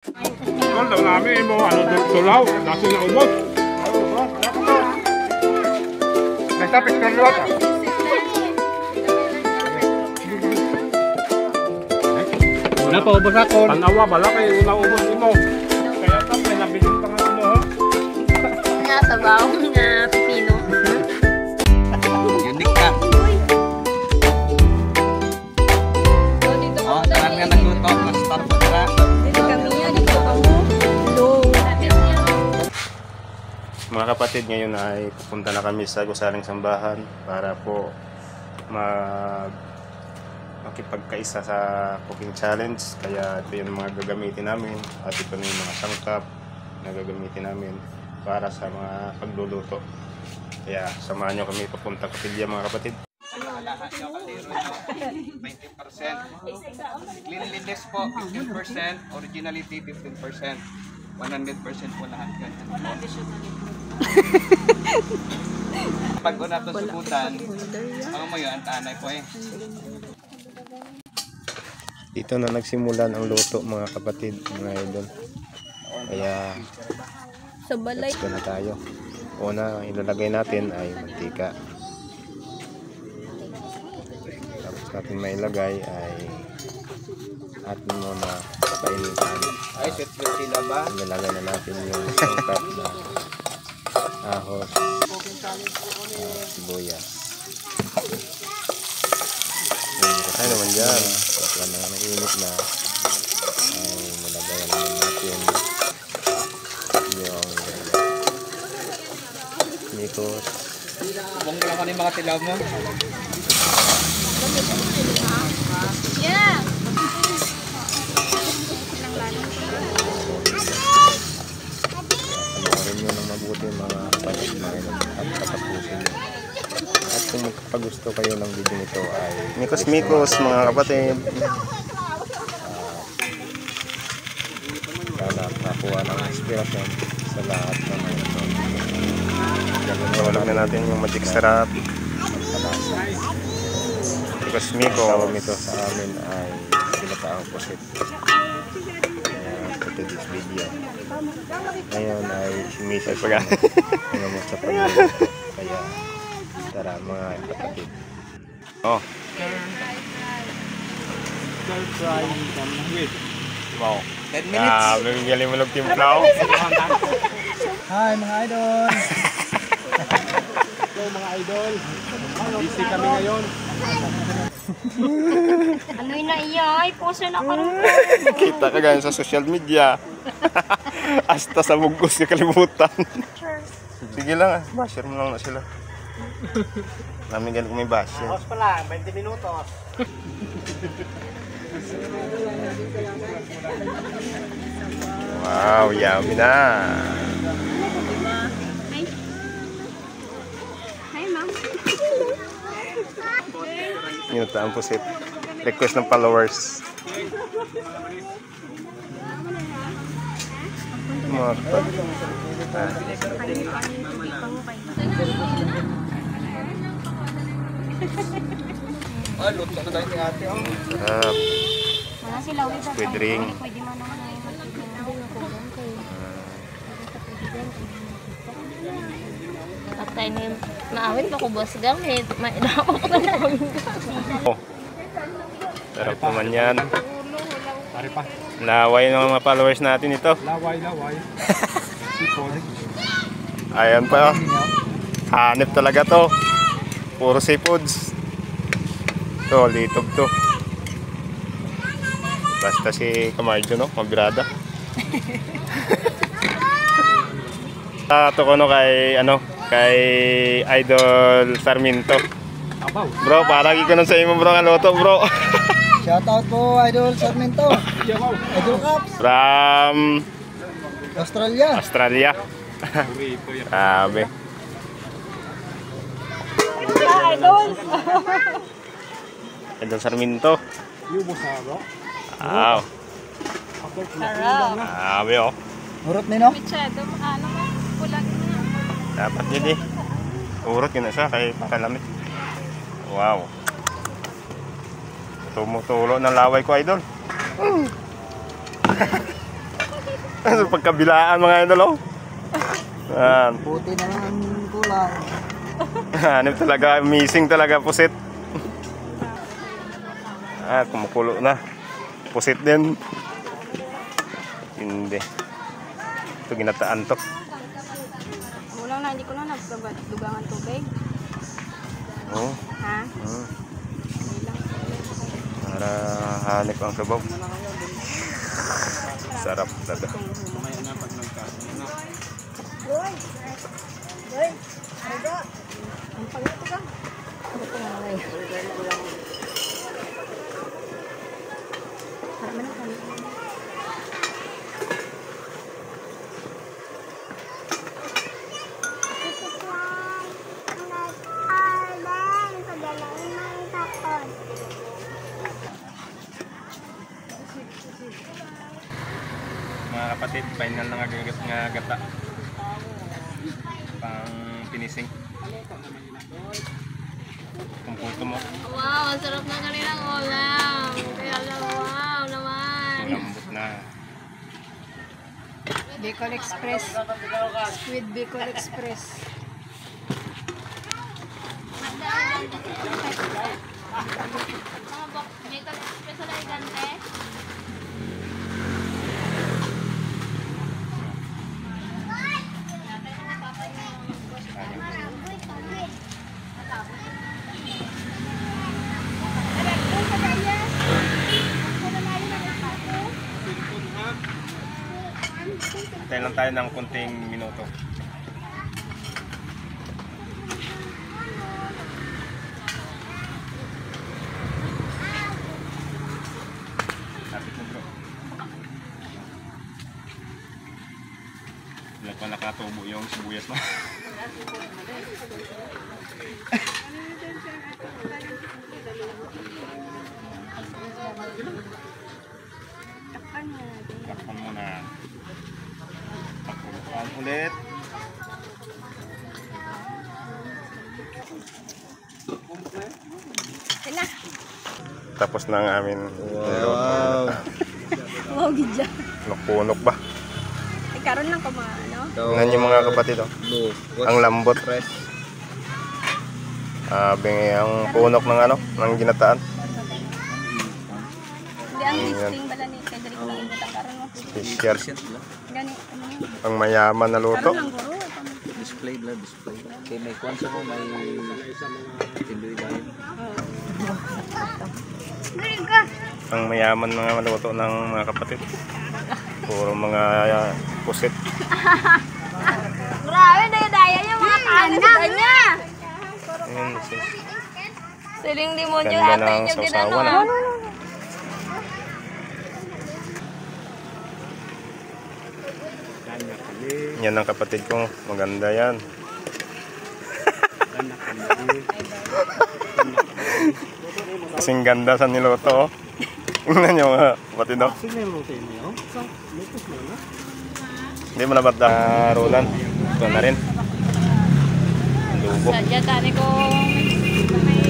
Kalau namin mo ano tulaw, nasa na ubos. Basta picture liwat. Wala pa ubos ako. Tanawa bala kay una ubos mo. Kaya ta pinabilin pa nga ano ha. Nga sa bawang nga pipino. Unique ka. Oh, saan nga nagluto? Mas-star po tara. Dito kami yan, dito kamo. Mga kapatid, ngayon ay pupunta na kami sa Gusaling Sambahan para po makipagkaisa sa cooking challenge. Kaya ito yung mga gagamitin namin at ito na yung mga sangkap na gagamitin namin para sa mga pagluluto. Kaya samahan nyo kami papunta kapilya mga kapatid. Lahat nyo kasi 20%. Cleanliness po 15%. Originality 15%. 100% po lahat. Pag una ito subutan, ang mo yun, ang tanay po eh. Dito na nagsimulan ang luto mga kapatid, mga idol. Kaya Sa balay. let's go na tayo. Una ilalagay natin ay mantika. Tapos natin mailagay ay atin muna painitan. Ay, sweet sila ba? Ilalagay na natin yung sangkap na ahos, sibuyas. Kasi naman dyan, kapag na mainit na ay nilagay naman natin yung mikos. Bong lang ko yung mga tilaw mo. Yeah! Panoorin nyo ng mabuti mga kapatid na rin at katapusin nyo. At kung magpagusto kayo ng video nito ay mikos mga kapatid. Sana nakuha ng inspirasyon sa lahat ng mga ito. Gawin na natin yung magic sarap at palasa. Mikos ito sa amin ay pinataang pusit. To this video. Ngayon ay sumisay pa ngayon sa pagluluto. Kaya tara mga kapatid. Oh. Wow. 10 minutes. Galing mo lang timplaw. Hi mga idol. So mga idol, busy kami ngayon. Ano yun na iya? Ay, post na ka rin. Kita ka ganyan sa social media. Hasta sa bugos yung kalimutan. Sige lang basher mo lang na sila. Namin ganun kung may basher. Tapos pala, 20 minutos. Wow, yummy na. Hi, ma'am. Yun ito ang pusit. Request ng followers. Mga kapatid. Ah, luto na tayo ni ate. Sarap. Wala sila ulit. Squid ring. Pwede man naman ay patay na yung maawit pa ko boss gamit. Maidako ko ng panggang. Oh. Sarap naman yan. Pare pa. Laway ng mga followers natin ito. Laway. Sipon. Ayan pa. Hanip talaga to. Puro seafoods. To, litog to. Basta si Camargo, no? Mabirada. Ito ko no kay Idol Sarmiento. Abaw. Bro, parang ikaw sa imo bro nga loto, bro. Shoutout po Idol Sarmiento. Idol Cups, From Australia. Australia. Sabi. Idol Sarmiento. Lubos na bro. Wow. Sarap. Sabi oh. Urot ni no? Pichado, ano man, pulag na. Dapat yun eh. Urot yun na siya kay pakalamit. Wow. Tumutulo ng laway ko, idol. Sa pagkabilaan mga idol, oh. Yan. Puti na lang ang kulang. Hanip talaga, missing talaga pusit. Kumukulo na. Pusit din. Hindi. Ito ginataan to. Ulang na, hindi ko na nagdugangan tubig. Oh. Ha? Para hanip ang sabaw. Sarap talaga. Mga kapatid, final na nga gata. Pang pinising. Kung puto mo. Wow, ang sarap na kanilang ulam. Kaya lang, wow naman. Lambot na. Bicol Express. Squid Bicol Express. Bicol Express wala igante. Tayo lang tayo ng kunting minuto. Lapit na bro. Ilan pa nakatubo yung sibuyas mo. Takpan mo na. Takpan ulit. Tapos na ang amin. Wow. Wow, gidya. Punok ba? Karon lang ko mga ano. Tingnan yung mga kapatid, oh. Ang lambot. Bingi ang punok ng ano, ng ginataan. Hindi ang listing bala ni kay diri ko lang ibutang karon mo. Special. Gani ano yun? Ang mayaman na luto. Karon lang guro. Display lang, display. Kaya may kwansa mo, may tindoy dahil. Ang mayaman mga luto ng mga kapatid. Puro mga pusit. Grabe daya yung mga kanin sa kanya. Ayan, sis. Siling demonyo Ganda ate ng nyo sausawan, ginano. Yan ang kapatid ko. Maganda yan. Kasing ganda sa niluto, oh. Tingnan nyo mga kapatid, oh. Hindi mo na ba't Roland? Ito na rin. Ang lubo. Sadya tani ko balik.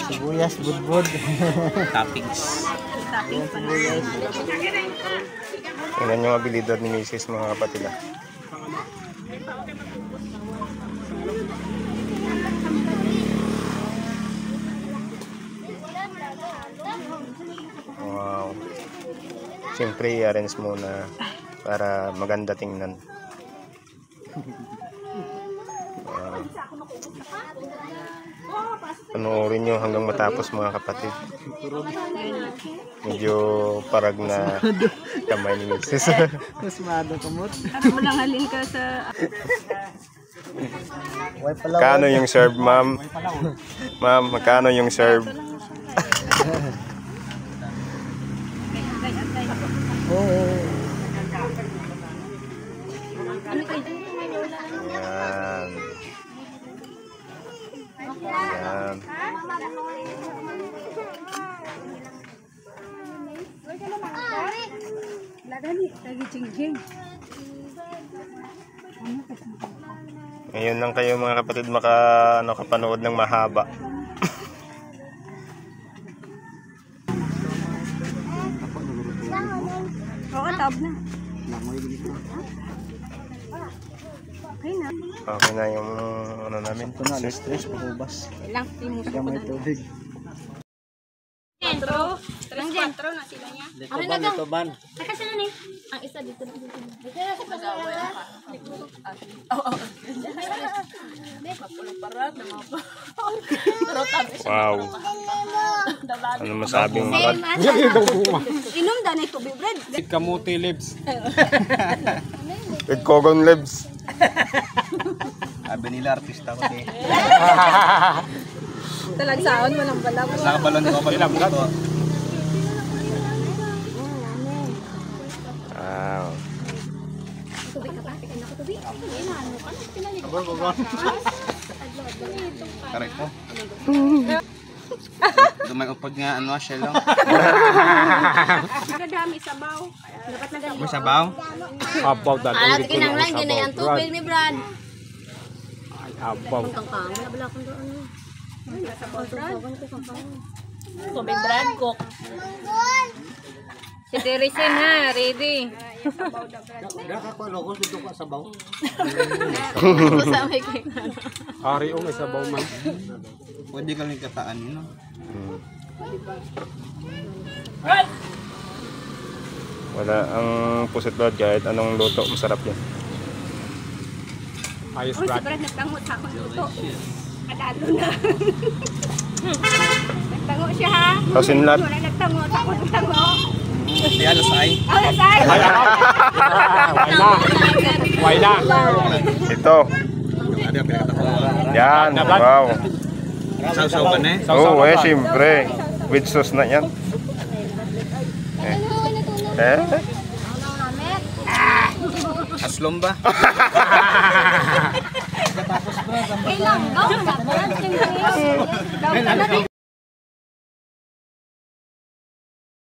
Sibuyas, budbud. Toppings. Tingnan yung abilidad ni Mrs. mga kapatid, ah. Wow. Siyempre, i-arrange muna para maganda tingnan. Wow. Panoorin nyo hanggang matapos mga kapatid. Medyo parag na kamay ni Mrs. Kusmado kamot. Ako mo lang halin ka sa Magkano yung serve, ma'am? Ma'am, magkano yung serve? Oo. ano kay Ayan. Yan. Ngayon lang kayo mga kapatid kapanood ng mahaba. Oo, taob na. Okay na yung ano namin. Stress, pagubas. Ilang timuso ko May na. tubig. Intro. 3-4 na sila niya. Ito ban. Saka sila ni. Ang isa dito. Wow. Ano masabing mga Inom da na tubig, Brad. Kamuti lips. with cogon lips. Sabi nila artista ko eh. Talagsaon mo ng bala. Sa kabalon ko pala po. Wow. Tubig ka pa. Tignan ako tubig. Correct po. Dumay upag nga ano siya lang. Nagadami sabaw. Dapat nagadami. May sabaw? Abaw dali. Alat kinanglan ginay ang tubig ni Brad. Abaw. Kang kamo nabala ko doon. Sabaw, Brad. Tubig Brad cook. Si Teresen ha, ready. Sa may kay Ari o may sabaw man. Pwede ka lang kataan yun. Wala ang pusit blood kahit anong luto masarap yan. Ayos Uy, si Brad. Brad nagtango sa akong luto. Kadalo na. Nagtango siya ha. Kasinlat. Wala nagtango sa akong tango. Di alas ay. Oh, nasay. Why na? Ito. Ada pinakatawa. Yan. Wow. Sausaw ka na eh. Oh, siyempre. With sauce na yan. Aslom ba? Kailang daw na Brad.